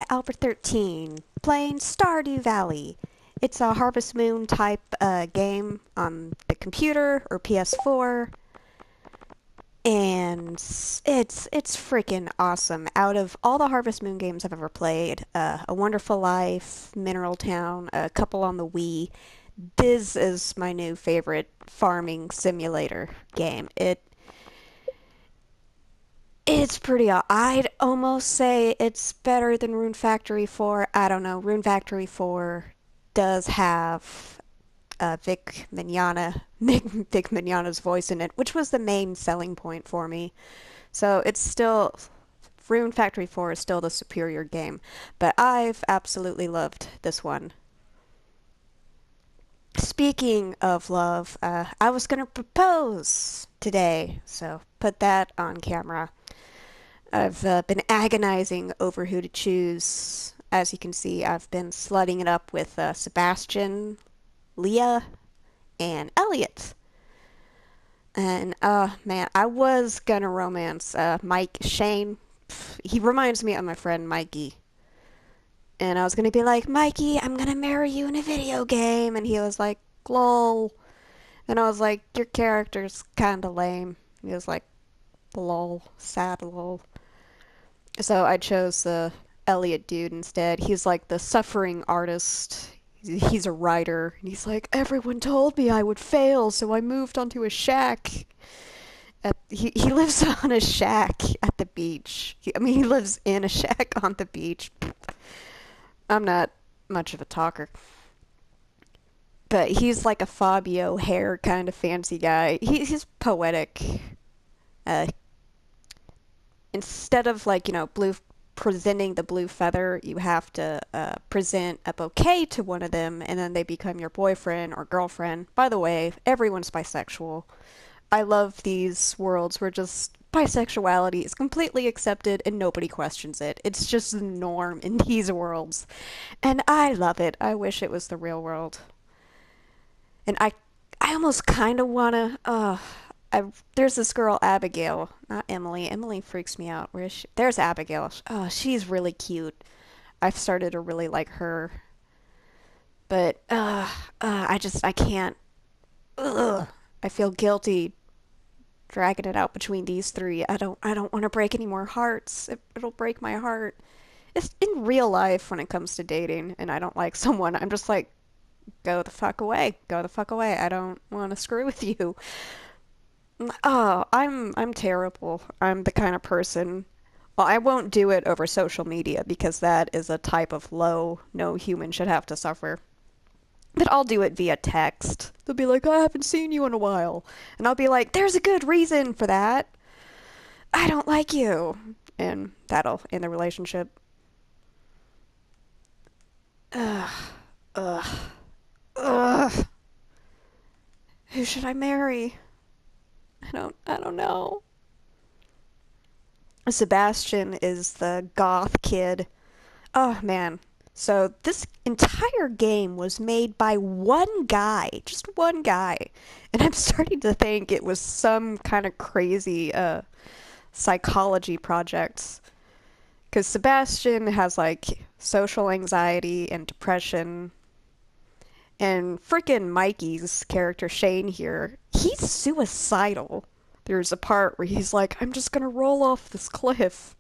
JessicaAlbert13, playing Stardew Valley. It's a Harvest Moon type game on the computer or PS4, and it's freaking awesome. Out of all the Harvest Moon games I've ever played, A Wonderful Life, Mineral Town, a couple on the Wii, this is my new favorite farming simulator game. It's pretty. I'd almost say it's better than Rune Factory 4. I don't know. Rune Factory 4 does have Vic Mignogna's voice in it, which was the main selling point for me. So it's still. Rune Factory 4 is still the superior game, but I've absolutely loved this one. Speaking of love, I was gonna propose today, so put that on camera. I've been agonizing over who to choose. As you can see, I've been slutting it up with Sebastian, Leah, and Elliot. And, man, I was gonna romance Shane. He reminds me of my friend Mikey. And I was gonna be like, Mikey, I'm gonna marry you in a video game. And he was like, lol. And I was like, your character's kinda lame. He was like, lol, sad lol. So I chose the Elliot dude instead. He's like the suffering artist. He's a writer. And he's like, everyone told me I would fail, so I moved onto a shack. He lives on a shack at the beach. He lives in a shack on the beach. I'm not much of a talker. But he's like a Fabio hair kind of fancy guy. He's poetic. Uh, Instead of blue presenting the blue feather, you have to present a bouquet to one of them, and then they become your boyfriend or girlfriend. By the way, everyone's bisexual. I love these worlds where just bisexuality is completely accepted and nobody questions it. It's just the norm in these worlds. And I love it. I wish it was the real world. And I almost kind of want to, there's this girl, Abigail, not Emily. Emily freaks me out. Where is she? There's Abigail. Oh, she's really cute. I've started to really like her. But, I can't. Ugh. I feel guilty dragging it out between these three. I don't want to break any more hearts. It'll break my heart. It's in real life when it comes to dating, and I don't like someone. I'm just like, go the fuck away. Go the fuck away. I don't want to screw with you. Oh, I'm terrible. I'm the kind of person. Well, I won't do it over social media because that is a type of low no human should have to suffer. But I'll do it via text. They'll be like, I haven't seen you in a while. And I'll be like, there's a good reason for that. I don't like you. And that'll end the relationship. Ugh. Ugh. Ugh. Who should I marry? I don't know. Sebastian is the goth kid. Oh man. So this entire game was made by one guy, just one guy. And I'm starting to think it was some kind of crazy psychology project. Cuz Sebastian has like social anxiety and depression. And frickin' Mikey's character, Shane here, he's suicidal. There's a part where he's like, I'm just gonna roll off this cliff.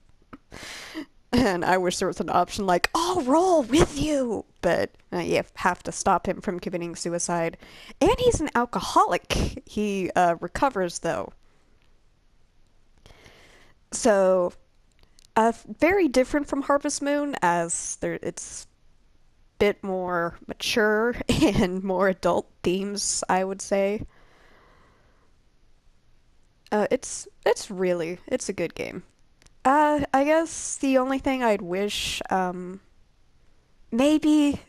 And I wish there was an option like, I'll roll with you! But you have to stop him from committing suicide. And he's an alcoholic. He recovers, though. So, very different from Harvest Moon, as it's bit more mature and more adult themes, I would say. It's a good game. I guess the only thing I'd wish, maybe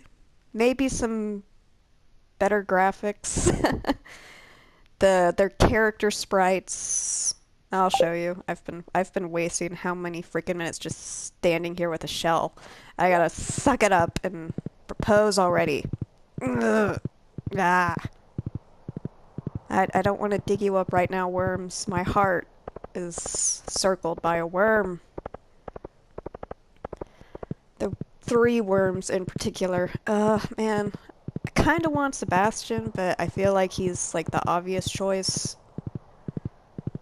some better graphics. Their character sprites. I'll show you. I've been wasting how many freaking minutes just standing here with a shell. I gotta suck it up and propose already. Ugh. Ah. I don't want to dig you up right now, worms. My heart is circled by a worm. The three worms in particular. Man, I kind of want Sebastian, but I feel like he's like the obvious choice.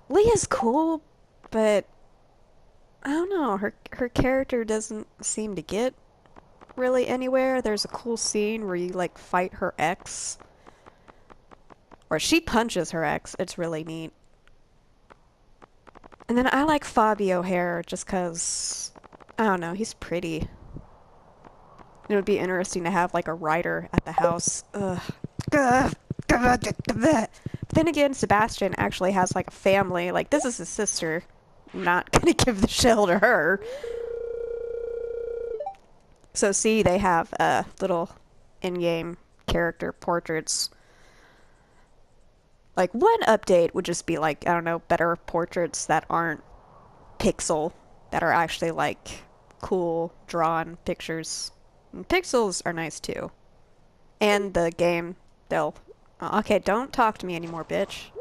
Leah's cool, but I don't know. Her character doesn't seem to get really anywhere. There's a cool scene where you like fight her ex, or she punches her ex. It's really neat. And then I like Fabio Hair just 'cause I don't know, he's pretty. It would be interesting to have like a writer at the house. Ugh. But then again, Sebastian actually has like a family. Like this is his sister. I'm not gonna give the shell to her. So see, they have little in-game character portraits. Like one update would just be like, I don't know, better portraits that aren't pixel, that are actually like cool drawn pictures. And pixels are nice too. And the game, they'll... Okay, don't talk to me anymore, bitch.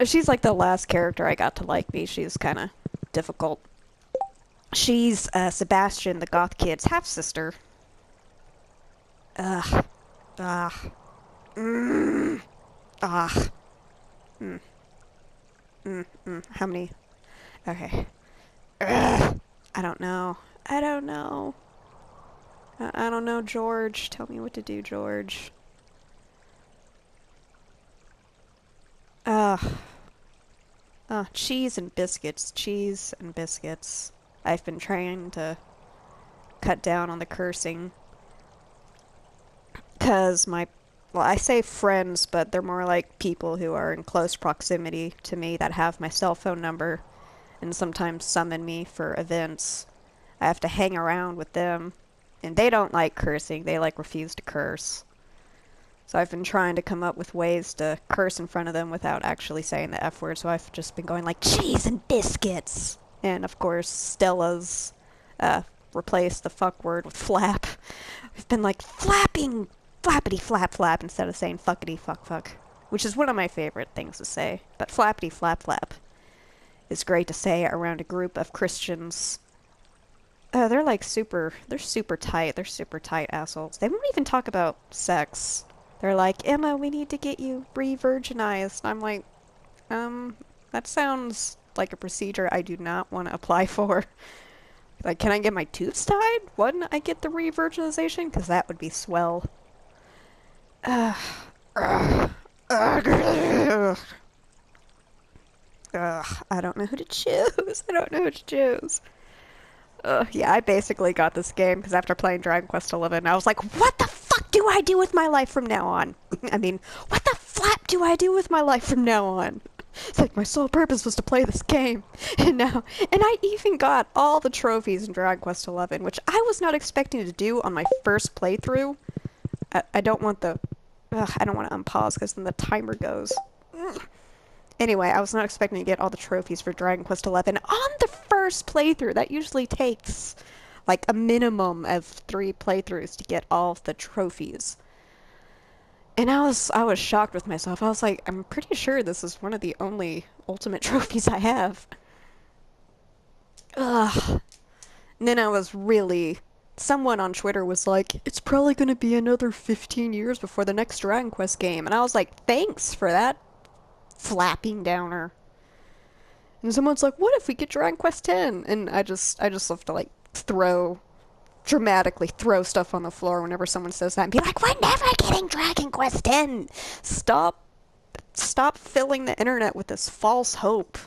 She's like the last character I got to like me. She's kind of difficult. She's Sebastian, the goth kid's half-sister. Ugh. Ugh. Ugh. How many? Okay. Ugh. I don't know. I don't know. I don't know, George. Tell me what to do, George. Cheese and biscuits. Cheese and biscuits. I've been trying to cut down on the cursing. Because well, I say friends, but they're more like people who are in close proximity to me that have my cell phone number and sometimes summon me for events. I have to hang around with them. And they don't like cursing. They like refuse to curse. So I've been trying to come up with ways to curse in front of them without actually saying the F word. So I've just been going like, cheese and biscuits. And of course, Stella's replaced the fuck word with flap. We've been like flapping, flappity flap flap instead of saying fuckity fuck fuck. Which is one of my favorite things to say. But flappity flap flap is great to say around a group of Christians. They're like they're super tight. They're super tight assholes. They won't even talk about sex. They're like, Emma, we need to get you re-virginized. I'm like, that sounds like a procedure I do not want to apply for. Like, can I get my tubes tied? Wouldn't I get the re-virginization? Because that would be swell. I don't know who to choose. I don't know who to choose. Yeah, I basically got this game because after playing Dragon Quest XI, I was like, what the fuck do I do with my life from now on? I mean, what the flap do I do with my life from now on? It's like my sole purpose was to play this game. And I even got all the trophies in Dragon Quest XI, which I was not expecting to do on my first playthrough. I don't want to unpause because then the timer goes. Anyway, I was not expecting to get all the trophies for Dragon Quest XI on the first playthrough. That usually takes like a minimum of 3 playthroughs to get all of the trophies. And I was shocked with myself. I was like, I'm pretty sure this is one of the only ultimate trophies I have. Ugh. And then I was really... Someone on Twitter was like, it's probably going to be another 15 years before the next Dragon Quest game. And I was like, thanks for that flapping downer. And someone's like, what if we get Dragon Quest X? And I just love to like dramatically throw stuff on the floor whenever someone says that and be like, we're never getting Dragon Quest X. Stop filling the internet with this false hope.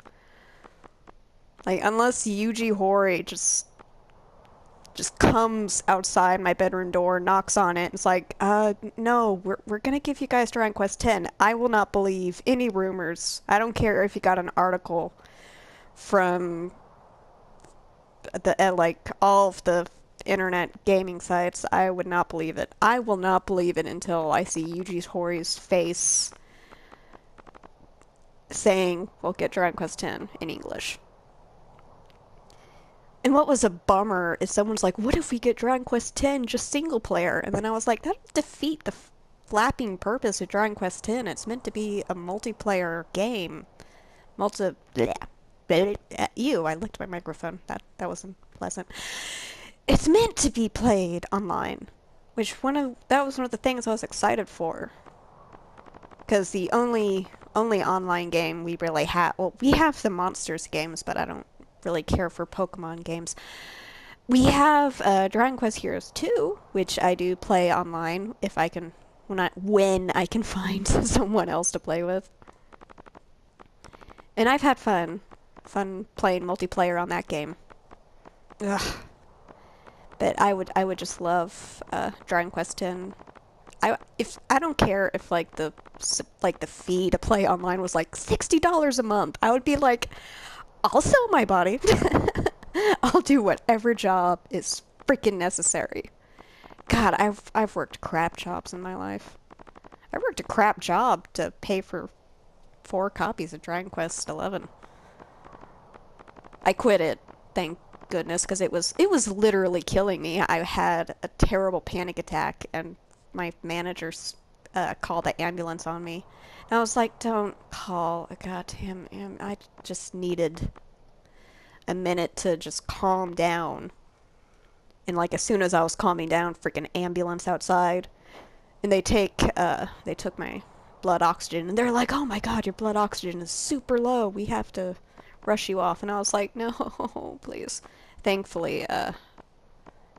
Like, unless Yuji Horii just comes outside my bedroom door, knocks on it, and it's like, no, we're gonna give you guys Dragon Quest X. I will not believe any rumors. I don't care if you got an article from like all of the internet gaming sites. I would not believe it. I will not believe it until I see Yuji Horii's face saying, we'll get Dragon Quest X in English. And what was a bummer is someone's like, what if we get Dragon Quest X just single player? And then I was like, that would defeat the flapping purpose of Dragon Quest X. It's meant to be a multiplayer game. Ew, I licked my microphone. That wasn't... pleasant. It's meant to be played online, which that was one of the things I was excited for. Because the only online game we really have, well, we have the Monsters games, but I don't really care for Pokemon games. We have Dragon Quest Heroes 2, which I do play online if I can, when I can find someone else to play with. And I've had fun playing multiplayer on that game. Ugh. But I would just love Dragon Quest 10. I don't care if the fee to play online was like $60 a month. I would be like, I'll sell my body. I'll do whatever job is freaking necessary. God, I've worked crap jobs in my life. I worked a crap job to pay for 4 copies of Dragon Quest 11. I quit it, thank goodness, because it was literally killing me. I had a terrible panic attack, and my managers called the ambulance on me. And I was like, don't call a goddamn I just needed a minute to just calm down. And like as soon as I was calming down, freaking ambulance outside. And they took my blood oxygen, and they're like, "Oh my god, your blood oxygen is super low. We have to rush you off." And I was like, "No, please." Thankfully,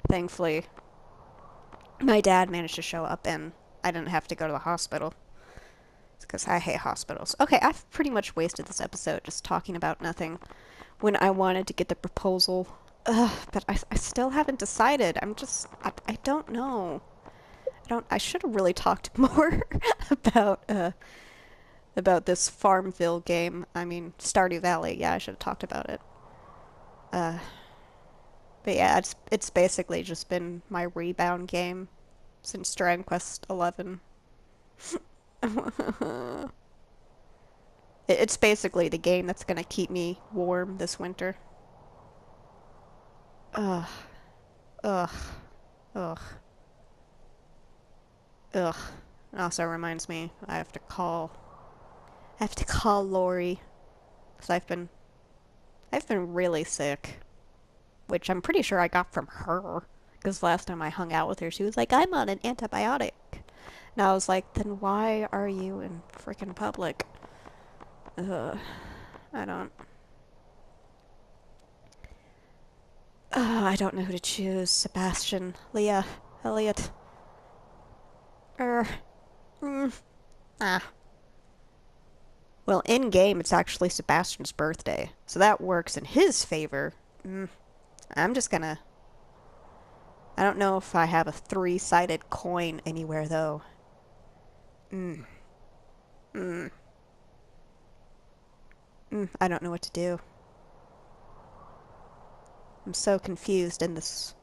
thankfully, my dad managed to show up, and I didn't have to go to the hospital. Because I hate hospitals. Okay, I've pretty much wasted this episode just talking about nothing when I wanted to get the proposal. Ugh, but I still haven't decided. I don't know. I should have really talked more about this Farmville game. I mean, Stardew Valley. Yeah, I should have talked about it. Uh, but yeah, it's basically just been my rebound game since Dragon Quest 11. It's basically the game that's gonna keep me warm this winter. Ugh, ugh, ugh, ugh. It also reminds me I have to call Lori because I've been really sick, which I'm pretty sure I got from her. Because last time I hung out with her, she was like, "I'm on an antibiotic," and I was like, "Then why are you in freaking public?" Ugh, I don't. I don't know who to choose. Sebastian, Leah, Elliot. Er, mm, ah. Well, in game, it's actually Sebastian's birthday, so that works in his favor. I'm just gonna. I don't know if I have a 3-sided coin anywhere, though. Mm, mm, I don't know what to do. I'm so confused in this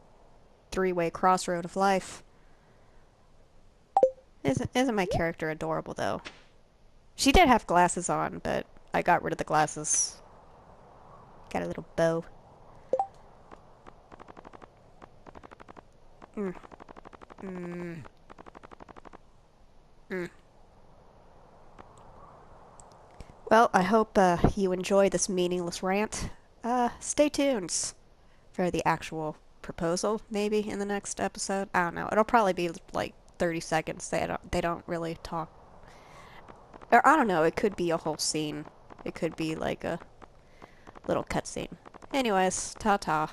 3-way crossroad of life. Isn't my character adorable, though? She did have glasses on, but I got rid of the glasses. Got a little bow. Mm. Mm. Mm. Well, I hope you enjoy this meaningless rant. Stay tuned for the actual proposal, maybe in the next episode. I don't know. It'll probably be like 30 seconds. They don't really talk. Or I don't know. It could be a whole scene. It could be like a little cutscene. Anyways, ta-ta.